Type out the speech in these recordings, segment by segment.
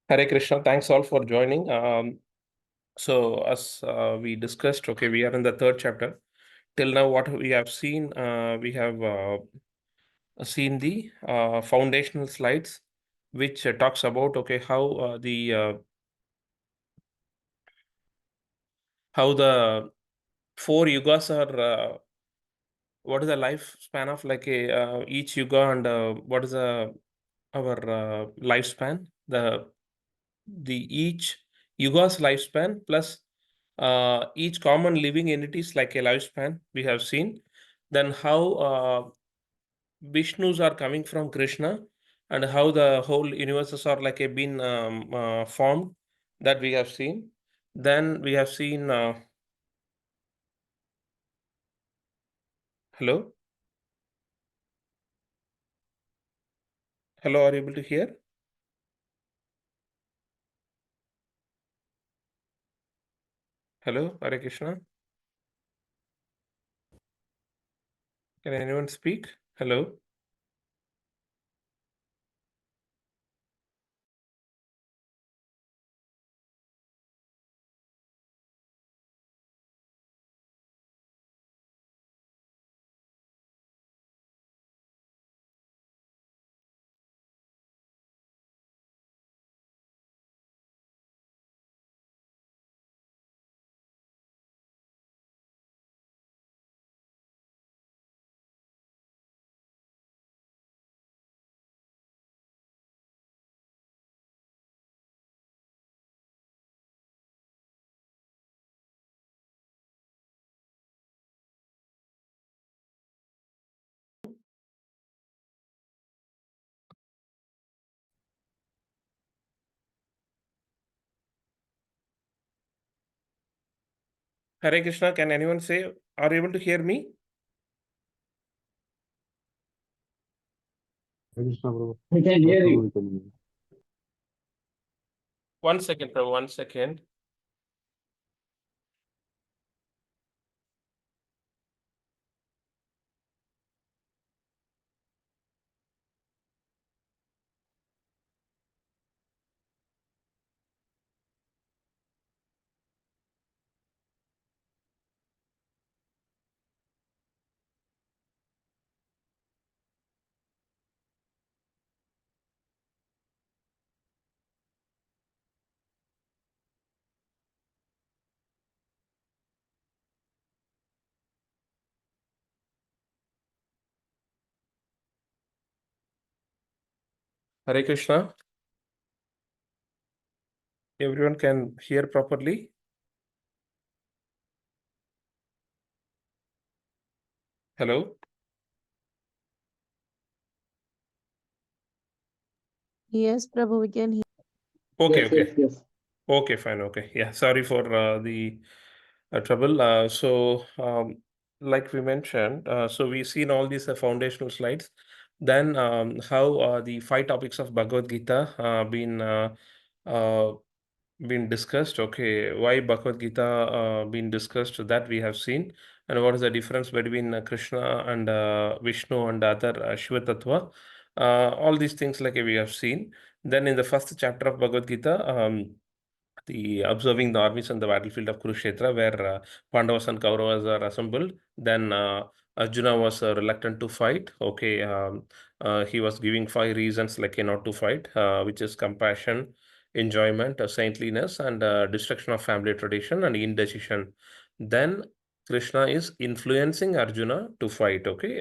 Hare Krishna, thanks all for joining. So as we discussed, okay, we are in the third chapter. Till now, what we have seen, we have seen the foundational slides, which talks about how the four yugas are. What is the lifespan of like a each yuga, and what is our lifespan? The each yuga's lifespan plus each common living entities like a lifespan we have seen. Then how Vishnus are coming from Krishna, and how the whole universes are like a been formed, that we have seen. Then we have seen hello, hello, are you able to hear? Hello, Hare Krishna. Can anyone speak? Hello. Hare Krishna, can anyone say, are you able to hear me? Krishna, Prabhu. We can hear Prabhu, you. we can hear you. 1 second, Prabhu, 1 second. Hare Krishna. Everyone can hear properly? Hello? Yes, Prabhu, we can hear. Okay, Yes, okay. yes. Okay, fine. Okay. Yeah, sorry for the trouble. Like we mentioned, so we've seen all these foundational slides. Then, how the 5 topics of Bhagavad Gita uh, been discussed. Okay, why Bhagavad Gita been discussed, that we have seen, and what is the difference between Krishna and Vishnu and other Shiva Tattva. All these things like we have seen. Then in the first chapter of Bhagavad Gita, the observing the armies on the battlefield of Kurukshetra, where Pandavas and Kauravas are assembled. Then Arjuna was reluctant to fight. Okay, he was giving 5 reasons like not to fight, which is compassion, enjoyment, saintliness, and destruction of family tradition and indecision. Then Krishna is influencing Arjuna to fight. Okay,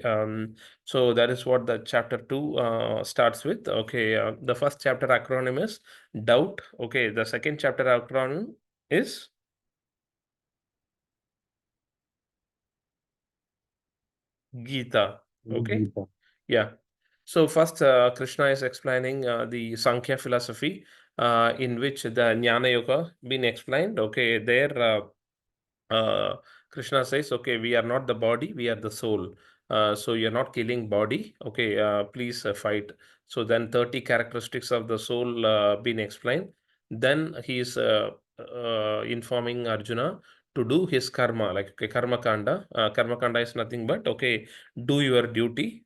so that is what the chapter 2 starts with. Okay, the first chapter acronym is doubt. Okay, the second chapter acronym is Gita. Okay, Gita. yeah. So first, Krishna is explaining the Sankhya philosophy, in which the Jnana Yoga been explained. Okay, there Krishna says, okay, we are not the body, we are the soul. So you're not killing body. Okay, please fight. So then 30 characteristics of the soul been explained. Then he is informing Arjuna to do his karma, like okay, karma kanda. Karma kanda is nothing but okay, do your duty.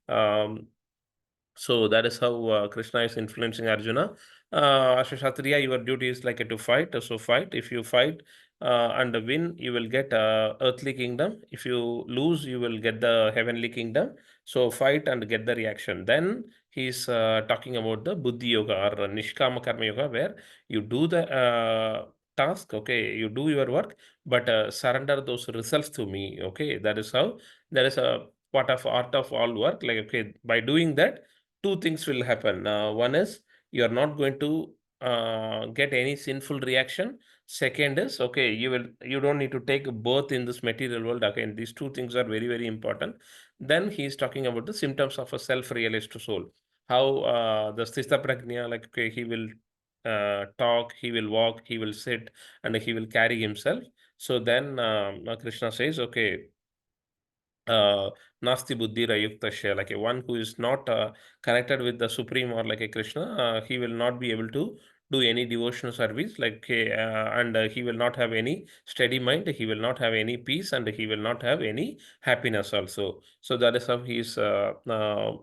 So that is how Krishna is influencing Arjuna. as a Kshatriya, your duty is like to fight. So fight. If you fight and win, you will get earthly kingdom. If you lose, you will get the heavenly kingdom. So fight and get the reaction. Then he's talking about the Buddhi Yoga or Nishkama Karma Yoga, where you do the task, okay, you do your work, but surrender those results to me, okay. That is how, that is a part of art of all work. Like, okay, by doing that, two things will happen. One is you are not going to get any sinful reaction. Second is, okay, you don't need to take birth in this material world again. These two things are very, very important. Then he is talking about the symptoms of a self-realized soul. How the sthita prajna, like, okay, he will talk, he will walk, he will sit, and he will carry himself. So then Krishna says, okay, Nasti Buddhi Rayuktasya, like a one who is not connected with the Supreme or like a Krishna, he will not be able to do any devotional service, like and he will not have any steady mind, he will not have any peace, and he will not have any happiness also. So that is how he is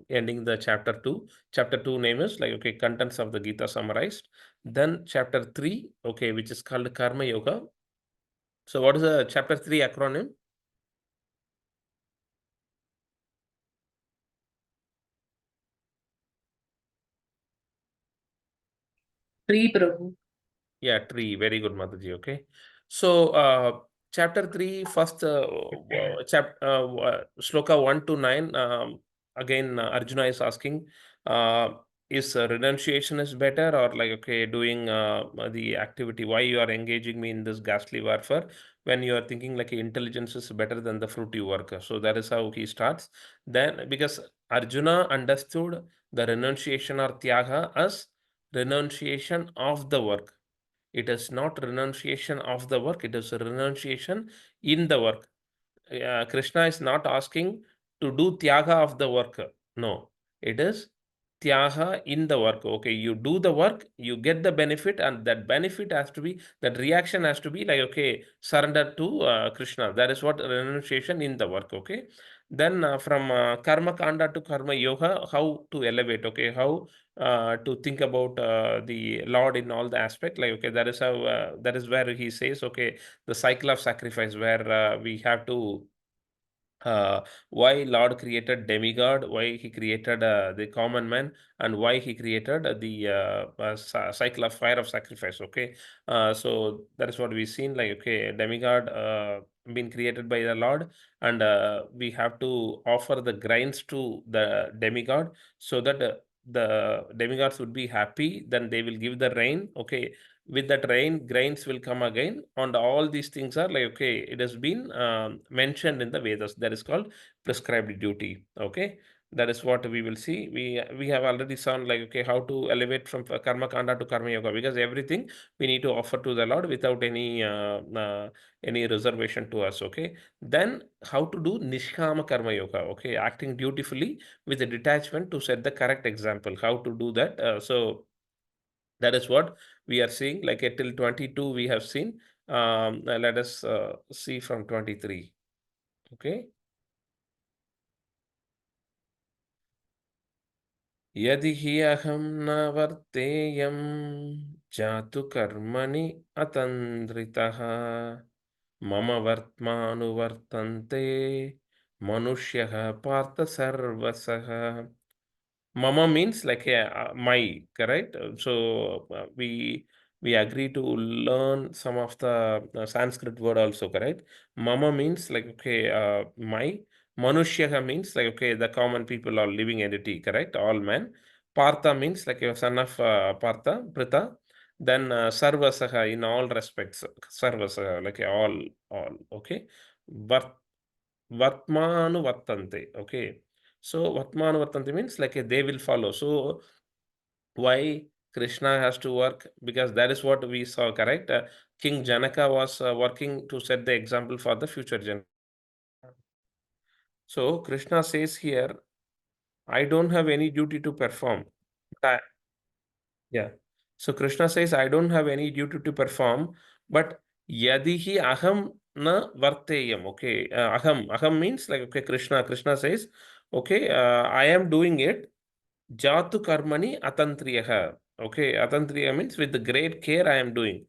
ending the chapter 2. Chapter 2 name is like, okay, contents of the Gita summarized. Then chapter 3, okay, which is called Karma Yoga. So what is the chapter 3 acronym? Tree, Prabhu. Yeah, tree. Very good, Mataji. Okay. So, chapter 3, first sloka 1 to 9. Again, Arjuna is asking, uh, is renunciation is better, or like, okay, doing the activity? Why you are engaging me in this ghastly warfare when you are thinking like intelligence is better than the fruit you work? So that is how he starts. Then, because Arjuna understood the renunciation or tyaga as renunciation of the work. It is not renunciation of the work, it is a renunciation in the work. Krishna is not asking to do tyaga of the work. No, it is tyaga in the work. Okay, you do the work, you get the benefit, and that benefit has to be, that reaction has to be like, okay, surrender to Krishna. That is what renunciation in the work. Okay. Then from karma kanda to karma yoga, how to elevate, okay, how to think about the Lord in all the aspect. Like, okay, that is how, that is where he says, okay, the cycle of sacrifice, where we have to why Lord created demigod, why he created the common man, and why he created the cycle of fire of sacrifice. Okay, so that is what we've seen. Like, okay, demigod been created by the Lord, and we have to offer the grains to the demigod so that the demigods would be happy. Then they will give the rain. Okay, with that rain, grains will come again, and all these things are like, okay, it has been mentioned in the Vedas. That is called prescribed duty. Okay, that is what we will see. We have already sound like, okay, how to elevate from karma kanda to karma yoga, because everything we need to offer to the Lord without any reservation to us. Okay, then how to do nishkama karma yoga, okay, acting dutifully with a detachment to set the correct example, how to do that. So that is what we are seeing. Like till 22 we have seen. Let us see from 23. Okay. यदि हि अहं न वर्तेयं जातु कर्मणि अतन्द्रितः मम वर्त्मानुवर्तन्ते मनुष्यः Partha सर्वसः. Mama means like my, correct? So we agree to learn some of the Sanskrit word also, correct? Mama means like, okay, my. Manushyaha means like, okay, the common people or living entity, correct? All men. Partha means like a son of Partha, Pritha. Then Sarvasaha in all respects, Sarvasaha, like all, okay? Vart, Vatmanu Vartante, okay? So Vatmanu Vartante means like they will follow. So why Krishna has to work? Because that is what we saw, correct? King Janaka was working to set the example for the future generation. So Krishna says here, I don't have any duty to perform. But yeah. So Krishna says, I don't have any duty to perform, but yadihi aham na varteyam. Okay. Aham means like, okay, Krishna says, okay, I am doing it. Jatu karmani atantriyaha. Okay, atantriya means with the great care I am doing.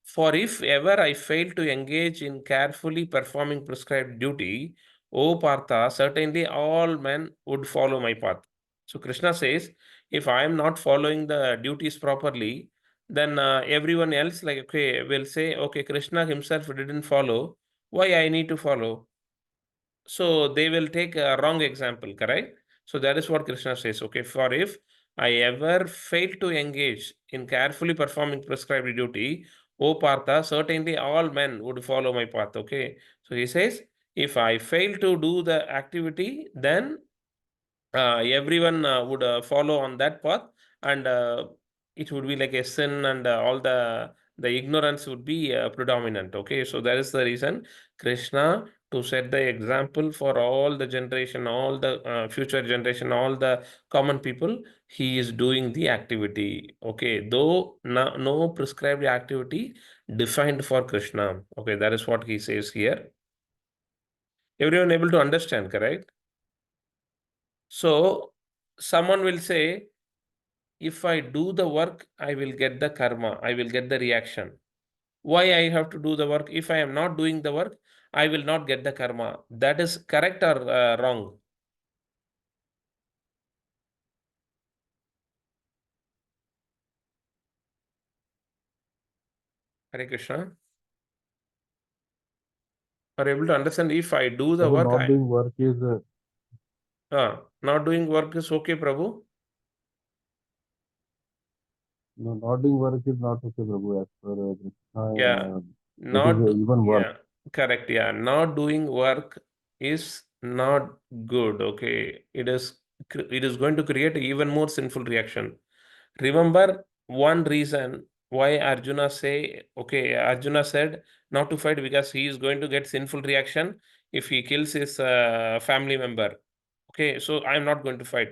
For if ever I fail to engage in carefully performing prescribed duty, O Partha, certainly all men would follow my path. So Krishna says, if I am not following the duties properly, then everyone else, like, okay, will say, okay, Krishna himself didn't follow. Why I need to follow? So they will take a wrong example, correct? So that is what Krishna says. Okay, for if I ever fail to engage in carefully performing prescribed duty, O Partha, certainly all men would follow my path. Okay, so he says, if I fail to do the activity, then everyone would follow on that path, and it would be like a sin, and all the ignorance would be predominant. Okay, so that is the reason Krishna, to set the example for all the generation, all the future generation, all the common people, he is doing the activity. Okay, though no prescribed activity defined for Krishna. Okay, that is what he says here. Everyone able to understand, correct? So someone will say, if I do the work, I will get the karma, I will get the reaction. Why I have to do the work? If I am not doing the work, I will not get the karma. That is correct or wrong? Hare Krishna. Are you able to understand? If I do the Prabhu, work, not doing work is not doing work is okay, Prabhu. no, not doing work is not okay, Prabhu. As per Krishna, Yeah, it is not even work. yeah, correct. Yeah, not doing work is not good. Okay, it is going to create even more sinful reaction. Remember one reason why Arjuna said not to fight, because he is going to get sinful reaction if he kills his family member. Okay, so I am not going to fight.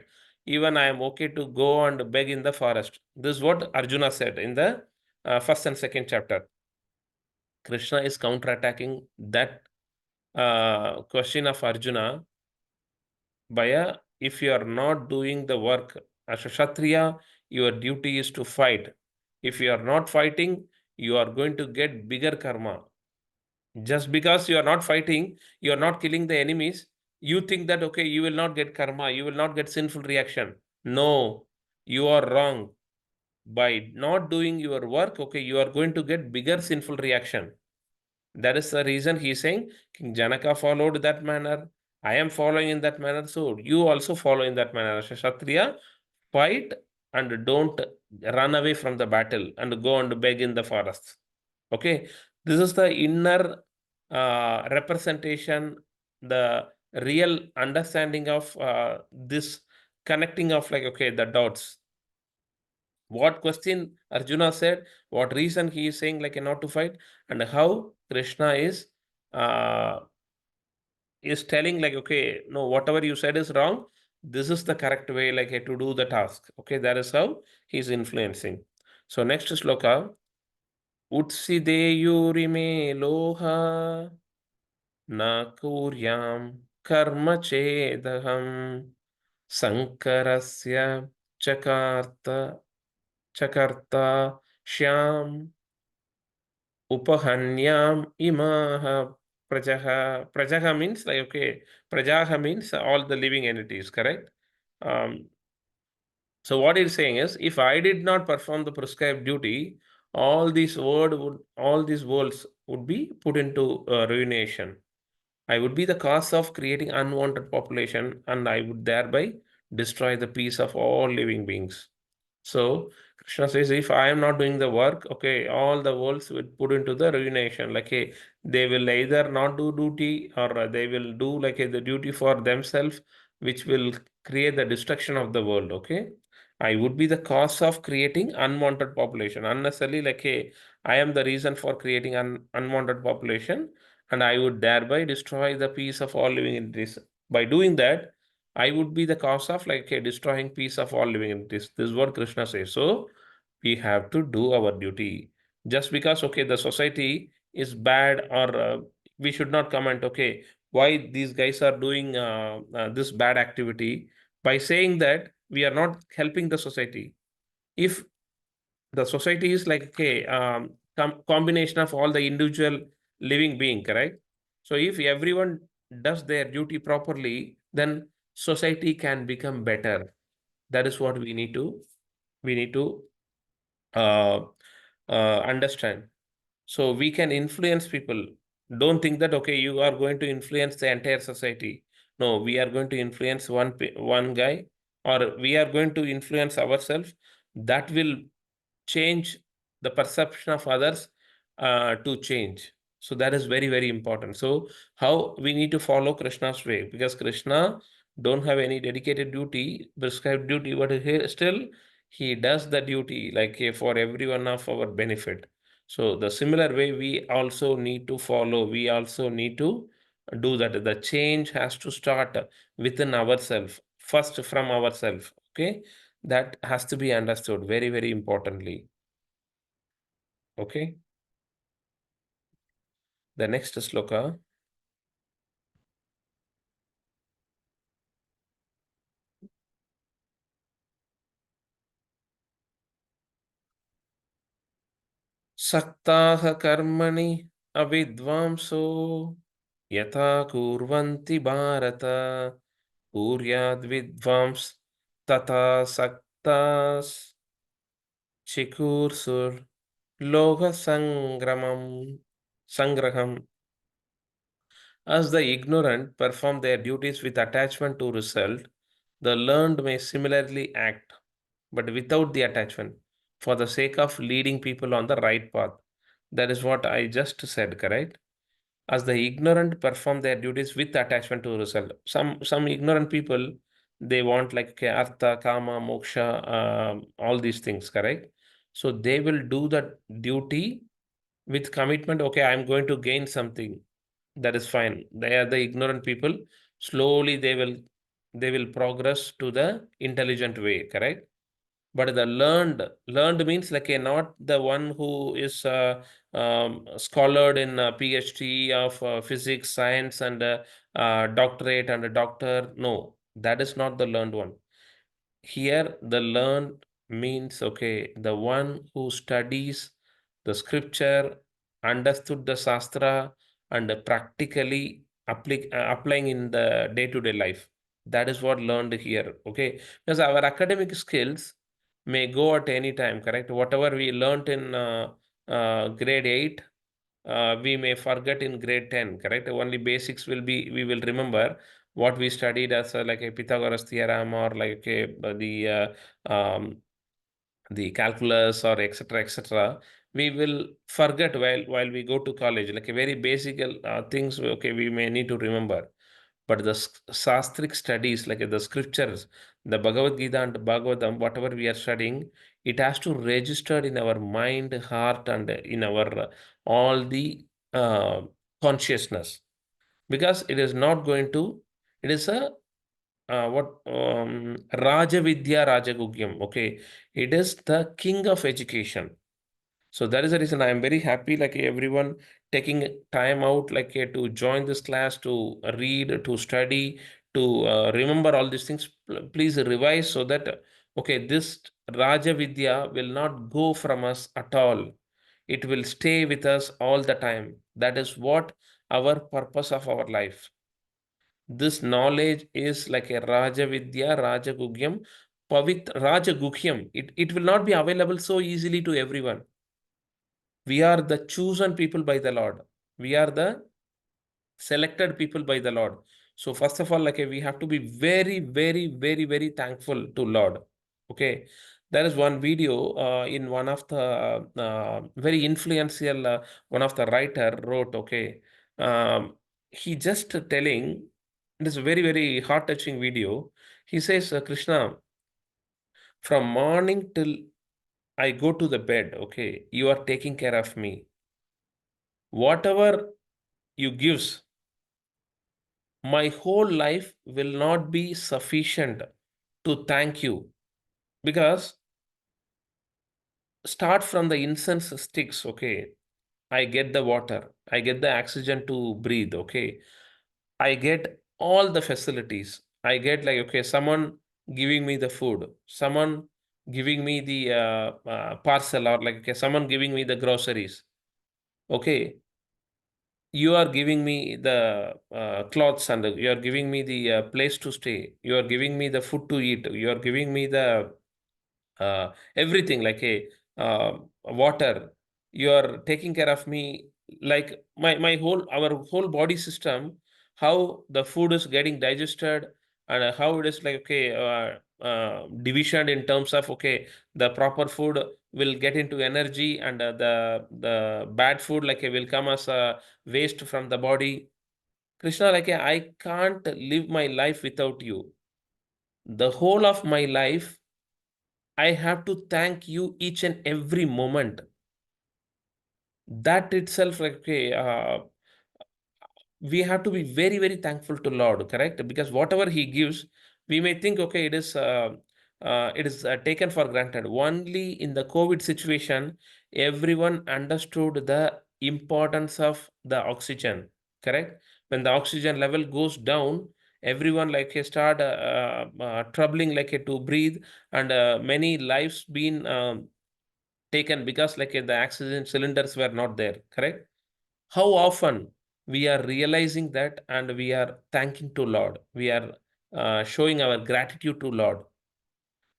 Even I am okay to go and beg in the forest. This is what Arjuna said in the first and second chapter. Krishna is counterattacking that question of Arjuna by if you are not doing the work as a Kshatriya, your duty is to fight. If you are not fighting, you are going to get bigger karma. Just because you are not fighting, you are not killing the enemies, you think that, okay, you will not get karma, you will not get sinful reaction. No, you are wrong. By not doing your work, okay, you are going to get bigger sinful reaction. That is the reason he is saying King Janaka followed that manner. I am following in that manner. So you also follow in that manner. As a Kshatriya, fight and don't run away from the battle and go and beg in the forest. Okay. This is the inner representation, the real understanding of this connecting of, like, okay, the dots. What question Arjuna said, what reason he is saying, like, not to fight, and how Krishna uh, is telling, like, okay, no, whatever you said is wrong. This is the correct way, like, to do the task. Okay, that is how he is influencing. So next sloka, Utsideyurime loha na kuryam karma chedaham sankarasya chakarta shyam upahanyam imaha prajaha. Prajaha means, like, okay, prajaha means all the living entities, correct? So what he's saying is, if I did not perform the prescribed duty, all these worlds would be put into ruination. I would be the cause of creating unwanted population, and I would thereby destroy the peace of all living beings. So Krishna says, if I am not doing the work, okay, all the worlds will put into the ruination. Like, hey, they will either not do duty, or they will do, like, the duty for themselves, which will create the destruction of the world. Okay, I would be the cause of creating unwanted population unnecessarily. Like, hey, I am the reason for creating an unwanted population, and I would thereby destroy the peace of all living entities. By doing that, I would be the cause of, like, destroying peace of all living entities. This is what Krishna says. So we have to do our duty. Just because, okay, the society is bad, or we should not comment, okay, why these guys are doing this bad activity. By saying that, we are not helping the society. If the society is like, okay, combination of all the individual living being, correct? So if everyone does their duty properly, then society can become better. That is what we need to uh, understand. So we can influence people. Don't think that, okay, you are going to influence the entire society. No, we are going to influence one guy, or we are going to influence ourselves. That will change the perception of others to change. So that is very, very important. So how we need to follow Krishna's way, because Krishna don't have any dedicated duty, prescribed duty, but still he does the duty like for everyone of our benefit. So the similar way we also need to follow, we also need to do that. The change has to start within ourselves, first from ourselves. Okay, that has to be understood very, very importantly. Okay. The next sloka. Saktaha karmani avidvamso yata kurvanti bharata kuryad vidvams tata saktas chikursur loha sangraham. As the ignorant perform their duties with attachment to result, the learned may similarly act, but without the attachment, for the sake of leading people on the right path. That is what I just said, correct? As the ignorant perform their duties with attachment to result. Some ignorant people, they want like okay, artha, kama, moksha, all these things, correct? So they will do the duty with commitment. Okay, I'm going to gain something. That is fine. They are the ignorant people. Slowly they will progress to the intelligent way, correct? But the learned means like a not the one who is scholared in PhD of physics, science, and doctorate and a doctor. No, that is not the learned one. Here, the learned means okay, the one who studies the scripture, understood the Shastra, and practically applying in the day-to-day life. That is what learned here. Okay, because our academic skills may go at any time, correct? Whatever we learned in grade 8, we may forget in grade 10, correct? Only basics we will remember what we studied as like a Pythagoras theorem or like a, the calculus or etc. We will forget while we go to college, like a very basic things, okay, we may need to remember. But the Shastric studies, like the scriptures, the Bhagavad Gita and Bhagavatam, whatever we are studying, it has to register in our mind, heart, and in our all the uh, consciousness. Because it is not going to, it is a what Raja Vidya Rajagugyam. Okay, it is the king of education. So that is the reason I am very happy, like everyone taking time out, like to join this class, to read, to study, to remember all these things. Please revise so that, okay, this Raja Vidya will not go from us at all. It will stay with us all the time. That is what our purpose of our life. This knowledge is like a Raja Vidya, Raja Gugyam, Raja Guhyam. It will not be available so easily to everyone. We are the chosen people by the Lord. We are the selected people by the Lord. So first of all, like we have to be very, very, very, very thankful to Lord. Okay, there is one video in one of the very influential one of the writer wrote. Okay, he just telling, it is a very, very heart touching video. He says, Krishna, from morning till I go to the bed, okay, you are taking care of me. Whatever you gives, my whole life will not be sufficient to thank you, because start from the incense sticks. Okay, I get the water, I get the oxygen to breathe. Okay, I get all the facilities. I get like, okay, someone giving me the food, someone giving me the parcel, or like, okay, someone giving me the groceries. Okay, you are giving me the clothes, and you are giving me the place to stay. You are giving me the food to eat. You are giving me the everything, like a water. You are taking care of me, like my whole, our whole body system, how the food is getting digested, and how it is, like, okay, division in terms of, okay, the proper food will get into energy, and the bad food, like, will come as a waste from the body. Krishna, like, I can't live my life without you. The whole of my life, I have to thank you each and every moment. That itself, like, okay, we have to be very, very thankful to Lord, correct? Because whatever He gives, we may think, okay, it is taken for granted. Only in the COVID situation, everyone understood the importance of the oxygen, correct? When the oxygen level goes down, everyone, like, start troubling, like, to breathe, and many lives been taken because, like, the oxygen cylinders were not there, correct? How often we are realizing that, and we are thanking to Lord, we are showing our gratitude to Lord.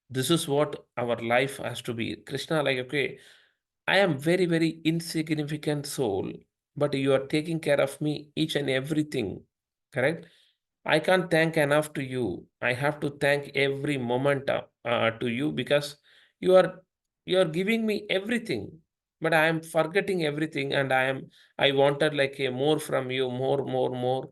This is what our life has to be, Krishna, like, okay, I am very, very insignificant soul, but you are taking care of me each and everything, correct? I can't thank enough to you. I have to thank every moment to you, because you are you are giving me everything, but I am forgetting everything, and I wanted, like, a more from you, more, more, more.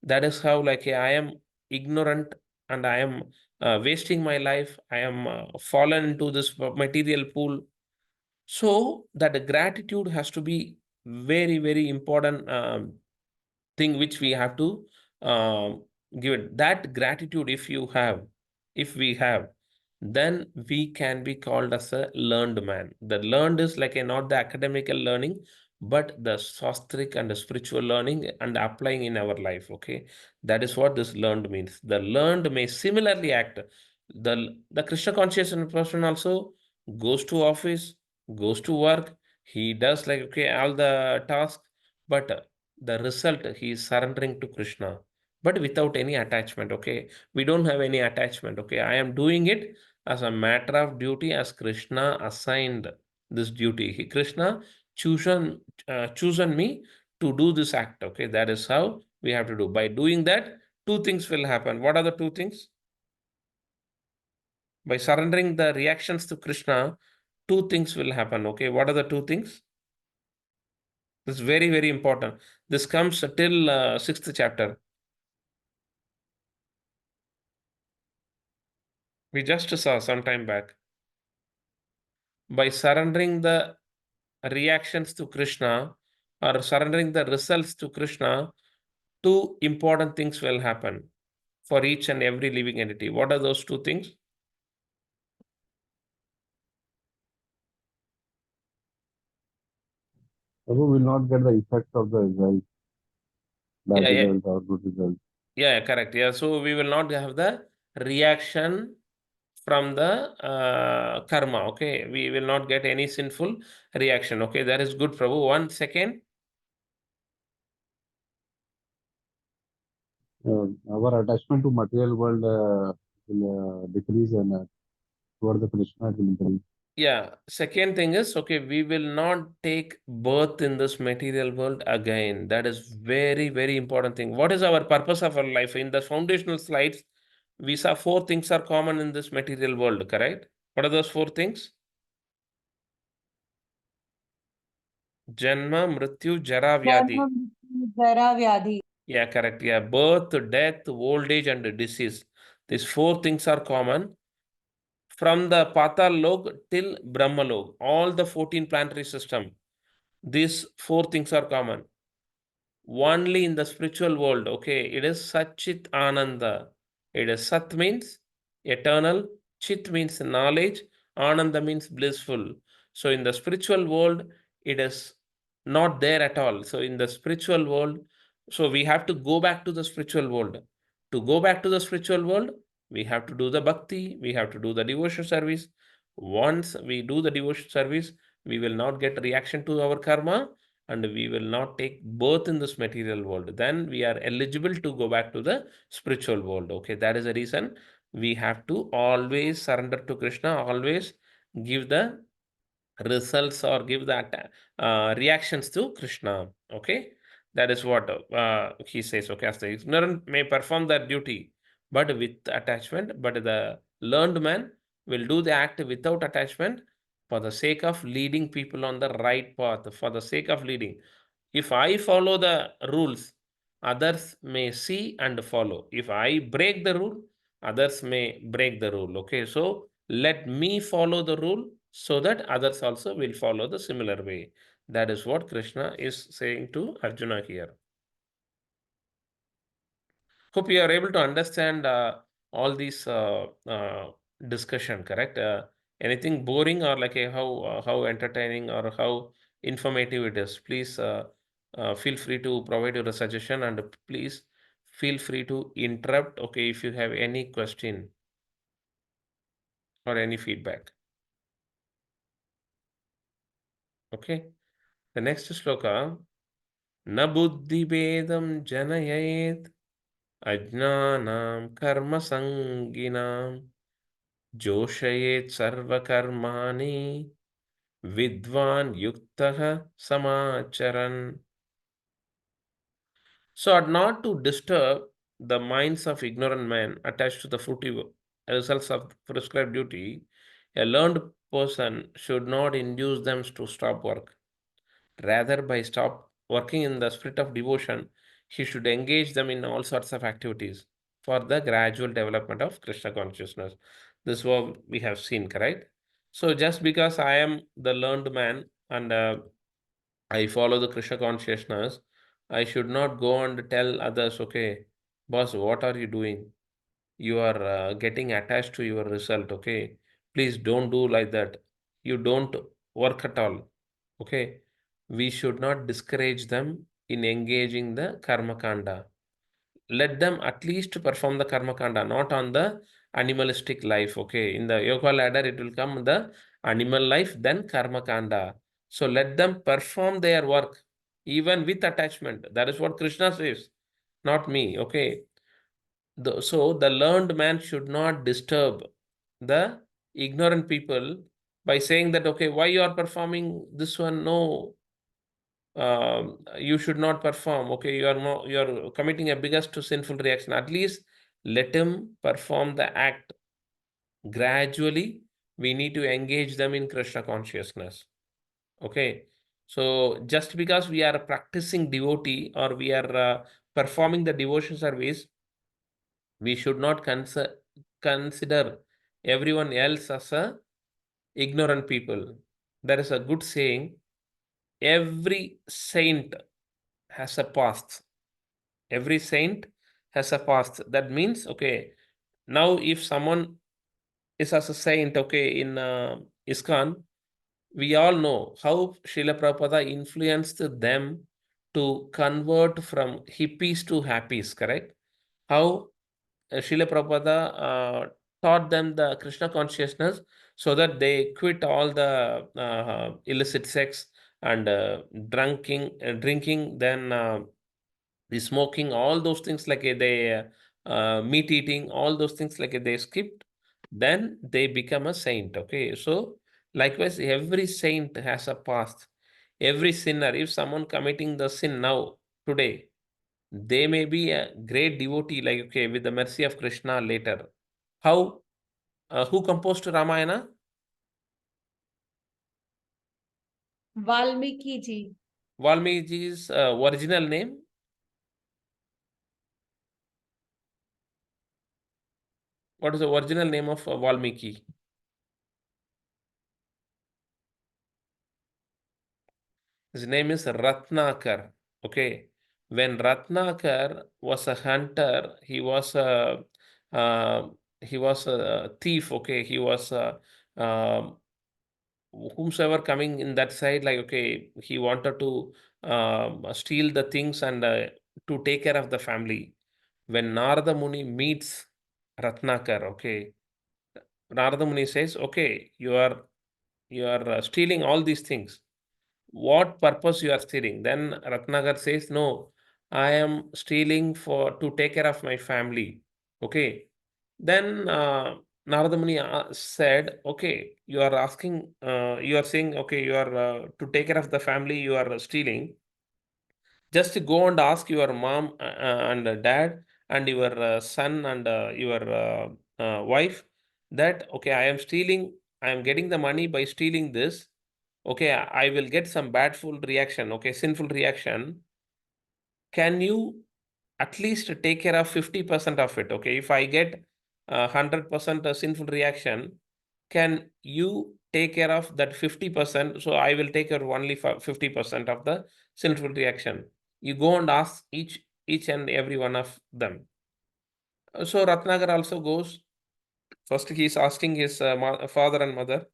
That is how, like, I am ignorant, and I am wasting my life. I am fallen into this material pool. So that gratitude has to be very, very important thing which we have to um, give it. That gratitude, if we have, then we can be called as a learned man. The learned is, like, a, not the academical learning, but the sastric and the spiritual learning and applying in our life. Okay, that is what this learned means. The learned may similarly act. The Krishna conscious person also goes to office, goes to work. He does, like, okay, all the tasks, but the result, he is surrendering to Krishna, but without any attachment. Okay, we don't have any attachment. Okay, I am doing it as a matter of duty, as Krishna assigned this duty. Krishna chosen me to do this act. Okay, that is how we have to do. By doing that, two things will happen. What are the two things? By surrendering the reactions to Krishna, two things will happen. Okay, what are the two things? This is very, very important. This comes till 6th chapter. We just saw some time back. By surrendering the reactions to Krishna, or surrendering the results to Krishna, two important things will happen for each and every living entity. What are those two things? Prabhu will not get the effect of the result, bad Yeah, yeah, result or good result. yeah, correct. Yeah, so we will not have the reaction from the karma. Okay, we will not get any sinful reaction. Okay, that is good, Prabhu. 1 second. Our attachment to material world will decrease, and toward the Krishna it will increase. Yeah, second thing is, okay, we will not take birth in this material world again. That is very, very important thing. What is our purpose of our life? In the foundational slides, we saw four things are common in this material world, correct? What are those four things? Janma, Mrityu, Jara, Vyadhi. Jara Vyadhi. Yeah, correct. Yeah, birth, death, old age, and disease. These four things are common. From the Patal Lok till Brahma Lok, all the 14 planetary system, these four things are common. Only in the spiritual world, okay, it is Satchit Ananda. It is Sat means eternal, Chit means knowledge, Ananda means blissful. So in the spiritual world, it is not there at all. So in the spiritual world, so we have to go back to the spiritual world. To go back to the spiritual world, we have to do the bhakti, we have to do the devotion service. Once we do the devotion service, we will not get reaction to our karma and we will not take birth in this material world. Then we are eligible to go back to the spiritual world. Okay, that is the reason we have to always surrender to Krishna, always give the results or give that reactions to Krishna. Okay, that is what he says. Okay, as the ignorant may perform their duty, but with attachment, but the learned man will do the act without attachment for the sake of leading people on the right path, for the sake of leading. If I follow the rules, others may see and follow. If I break the rule, others may break the rule. Okay, so let me follow the rule so that others also will follow the similar way. That is what Krishna is saying to Arjuna here. Hope you are able to understand all these discussion, correct? Anything boring or like how entertaining or how informative it is? Please feel free to provide your suggestion and please feel free to interrupt. Okay, if you have any question or any feedback. Okay, the next shloka. Na buddhi bedam janayet ajnanam karma sanginam जोषयेत् सर्वकर्माणि vidvan yuktah samacharan. So not to disturb the minds of ignorant men attached to the fruitive results of prescribed duty, a learned person should not induce them to stop work. Rather, by stop working in the spirit of devotion, he should engage them in all sorts of activities for the gradual development of Krishna consciousness. This is what we have seen, correct? So just because I am the learned man and I follow the Krishna consciousness, I should not go and tell others, okay, boss, what are you doing? You are getting attached to your result, okay? Please don't do like that. You don't work at all, okay? We should not discourage them in engaging the karma kanda. Let them at least perform the karma kanda, not on the animalistic life, okay? In the yoga ladder, it will come the animal life, then karma kanda. So let them perform their work, even with attachment. That is what Krishna says, not me, okay? So the learned man should not disturb the ignorant people by saying that, okay, why you are performing this one? No, you should not perform. Okay, you are committing a biggest sinful reaction. At least let him perform the act gradually. We need to engage them in Krishna consciousness. Okay, so just because we are practicing devotee or we are performing the devotion service, we should not consider everyone else as a ignorant people. There is a good saying, every saint has a past. Every saint has a past. That means, okay, now if someone is as a saint, okay, in ISKCON, we all know how Srila Prabhupada influenced them to convert from hippies to happies, correct? How Srila Prabhupada taught them the Krishna consciousness so that they quit all the illicit sex and drinking, then the smoking, all those things like they meat eating, all those things like they skipped, then they become a saint. Okay, so likewise, every saint has a past. Every sinner, if someone committing the sin now, today, they may be a great devotee, like, okay, with the mercy of Krishna later. How, who composed Ramayana? Valmiki ji. Valmiki's original name? What is the original name of Valmiki? His name is Ratnakar. Okay. When Ratnakar was a hunter, uh, he was a thief. Okay, he was whomsoever coming in that side, like, okay, he wanted to steal the things and to take care of the family. When Narada Muni meets Ratnakar, okay, Narada Muni says, okay, you are stealing all these things. What purpose you are stealing? Then Ratnagar says, no, I am stealing to take care of my family. Okay. Then Narada Muni said, okay, you are saying, okay, you are to take care of the family, you are stealing. Just go and ask your mom and dad and your son and your wife that, okay, I am stealing, I am getting the money by stealing this. Okay, I will get some bad full reaction, okay, sinful reaction. Can you at least take care of 50% of it? Okay, if I get 100% sinful reaction, can you take care of that 50%? So I will take care of only 50% of the sinful reaction. You go and ask each and every one of them. So Ratnagar also goes. First, he is asking his father and mother,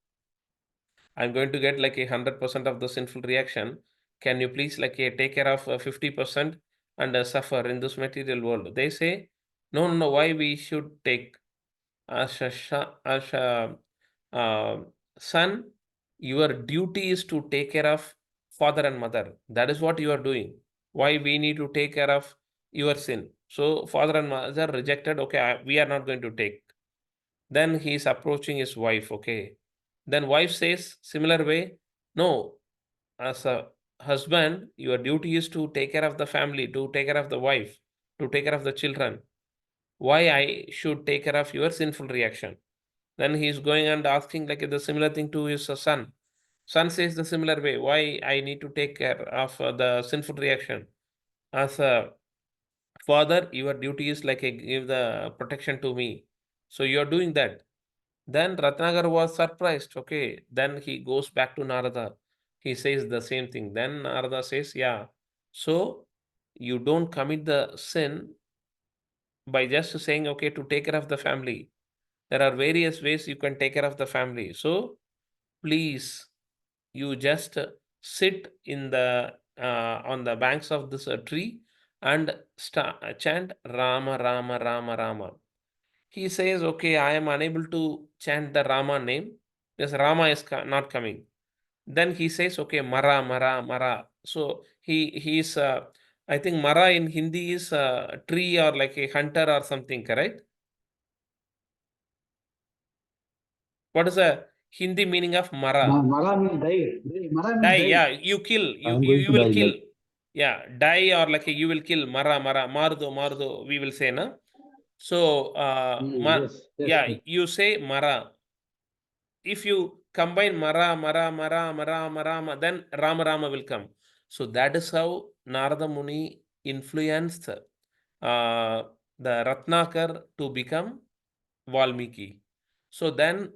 I'm going to get like 100% of the sinful reaction. Can you please take care of 50% and suffer in this material world? They say, no, no, no. Why we should take as a son? Your duty is to take care of father and mother. That is what you are doing. Why we need to take care of your sin? So father and mother rejected. Okay, we are not going to take. Then he is approaching his wife. Okay. Then wife says similar way, no, as a husband, your duty is to take care of the family, to take care of the wife, to take care of the children. Why I should take care of your sinful reaction? Then he is going and asking like the similar thing to his son. Son says the similar way, why I need to take care of the sinful reaction? As a father, your duty is give the protection to me. So you are doing that. Then Ratnagar was surprised. Okay. Then he goes back to Narada. He says the same thing. Then Narada says, yeah. So you don't commit the sin by just saying, okay, to take care of the family. There are various ways you can take care of the family. So please, you just sit in the on the banks of this tree and chant Rama, Rama, Rama, Rama. He says, okay, I am unable to chant the Rama name because Rama is not coming. Then he says, okay, Mara, Mara, Mara. So he's I think Mara in Hindi is a tree or like a hunter or something, correct? What is the Hindi meaning of Mara? Mara means die. Mara means Die, yeah, die. you kill, I you am you, going you to will die. kill. Like, Yeah, die or like you will kill. Mara, Mara, Mardo, Mardo, we will say, na? So yes, yes, yeah, yes. you say Mara. If you combine Mara, Mara, Mara, Mara, Mara, then Rama, Rama will come. So that is how Narada Muni influenced the Ratnakar to become Valmiki. So then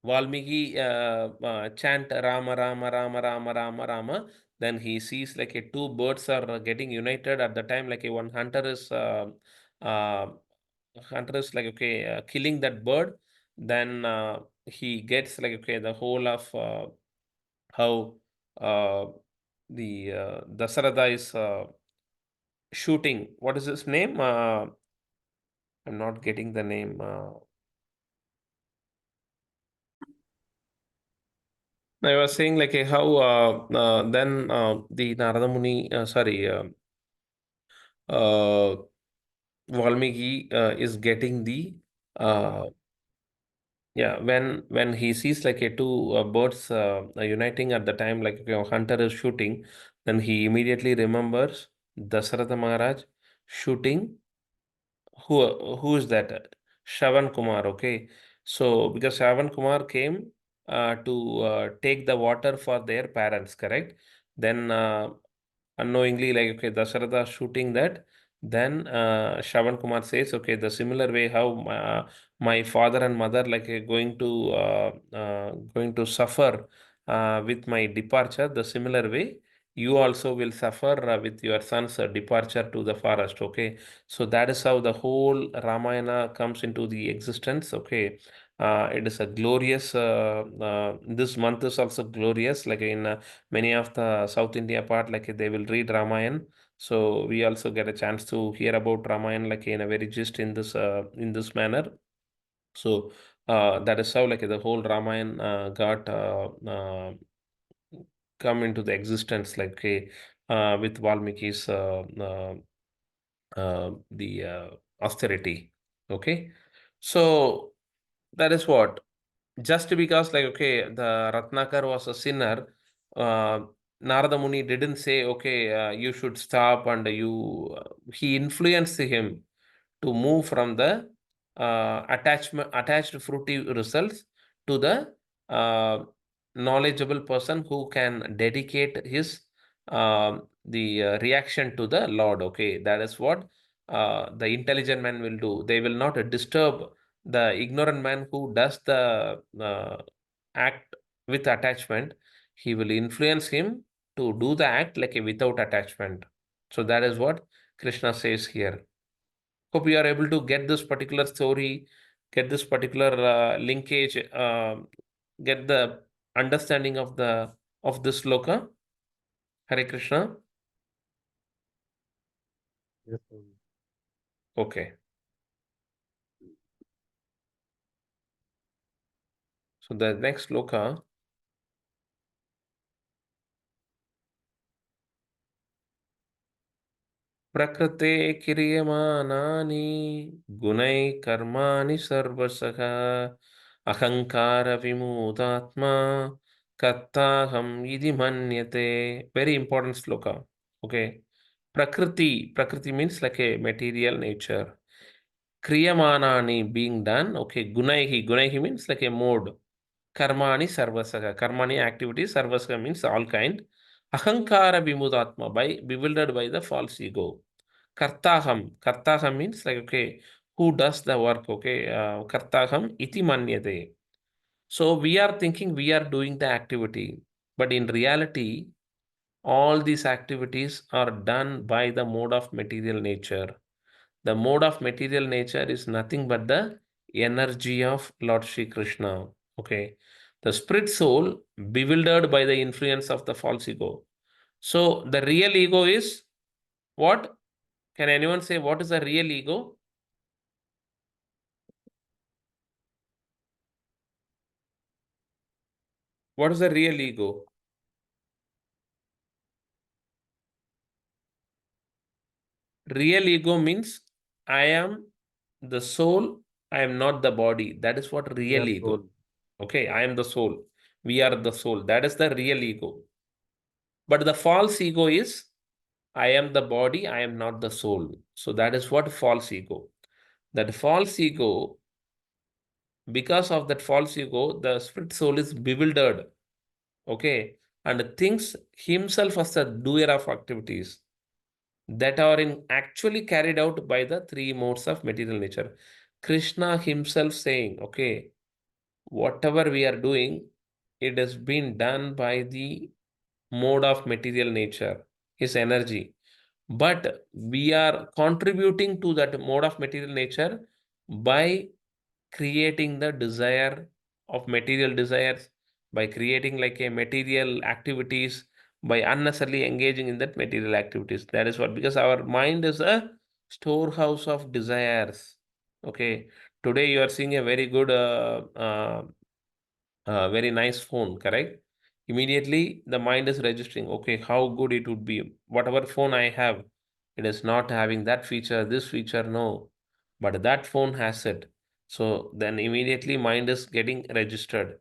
Valmiki chant Rama, Rama, Rama, Rama, Rama, Rama. Then he sees like two birds are getting united at the time. Like one uh, hunter is like okay killing that bird. Then he gets like okay the whole of how uh, the Dasarada is shooting. What is his name? I'm not getting the name. I was saying like how then the Narada Muni, uh, Valmiki is getting the uh, yeah when he sees like two birds uniting at the time like hunter is shooting, then he immediately remembers Dasharatha Maharaj shooting who is that? Shravan Kumar, okay. So because Shravan Kumar came to take the water for their parents, correct? Then unknowingly, like okay, Dasharatha shooting that. Then Shravan Kumar says, okay, the similar way how my father and mother going to suffer with my departure, the similar way you also will suffer with your son's departure to the forest. Okay, so that is how the whole Ramayana comes into the existence. Okay, it is a glorious. This month is also glorious. Like in many of the South India part, like they will read Ramayana. So we also get a chance to hear about Ramayana, like in a very gist in this manner. So That is how like the whole Ramayana got come into the existence, like with Valmiki's the austerity. Okay, so that is what, just because like the Ratnakar was a sinner, uh, Narada Muni didn't say you should stop, and he influenced him to move from the attached fruity results to the knowledgeable person who can dedicate his the reaction to the Lord. Okay, that is what the intelligent man will do. They will not disturb the ignorant man who does the act with attachment. He will influence him to do the act like without attachment. So that is what Krishna says here. Hope you are able to get this particular story, get this particular linkage, get the understanding of this sloka. Hare Krishna. Yes, Prabhu. Okay. So the next sloka. प्रकृते क्रियमाणानि गुणैः कर्माणि सर्वशः अहंकार विमूढात्मा कर्ताहम् इति मन्यते. Very important sloka. Okay. Prakriti means like a material nature. Kriyamanani being done. Okay. Gunaihi means like a mode. Karmani sarvasaka. Karmani activities. Sarvasaka means all kind. Ahankara vimudatma, by bewildered by the false ego. Kartaham means like who does the work. Okay, kartaham iti manyate. So we are thinking we are doing the activity, but in reality, all these activities are done by the mode of material nature. The mode of material nature is nothing but the energy of Lord Shri Krishna. Okay. The spirit soul bewildered by the influence of the false ego. So the real ego is what? Can anyone say what is the real ego? What is the real ego? Real ego means I am the soul, I am not the body. That is what real Yeah, ego. soul. Okay, I am the soul. We are the soul. That is the real ego. But the false ego is I am the body, I am not the soul. So that is what false ego. That false ego, because of that false ego, the spirit soul is bewildered. Okay, and thinks himself as the doer of activities that are actually carried out by the three modes of material nature. Krishna himself saying, okay, whatever we are doing, it has been done by the mode of material nature, his energy. But we are contributing to that mode of material nature by creating the desire of material desires, by creating like a material activities, by unnecessarily engaging in that material activities. That is what, because our mind is a storehouse of desires. Okay, today you are seeing a very good very nice phone, correct? Immediately the mind is registering, okay, how good it would be. Whatever phone I have, it is not having that feature, this feature, no. But that phone has it. So then immediately mind is getting registered.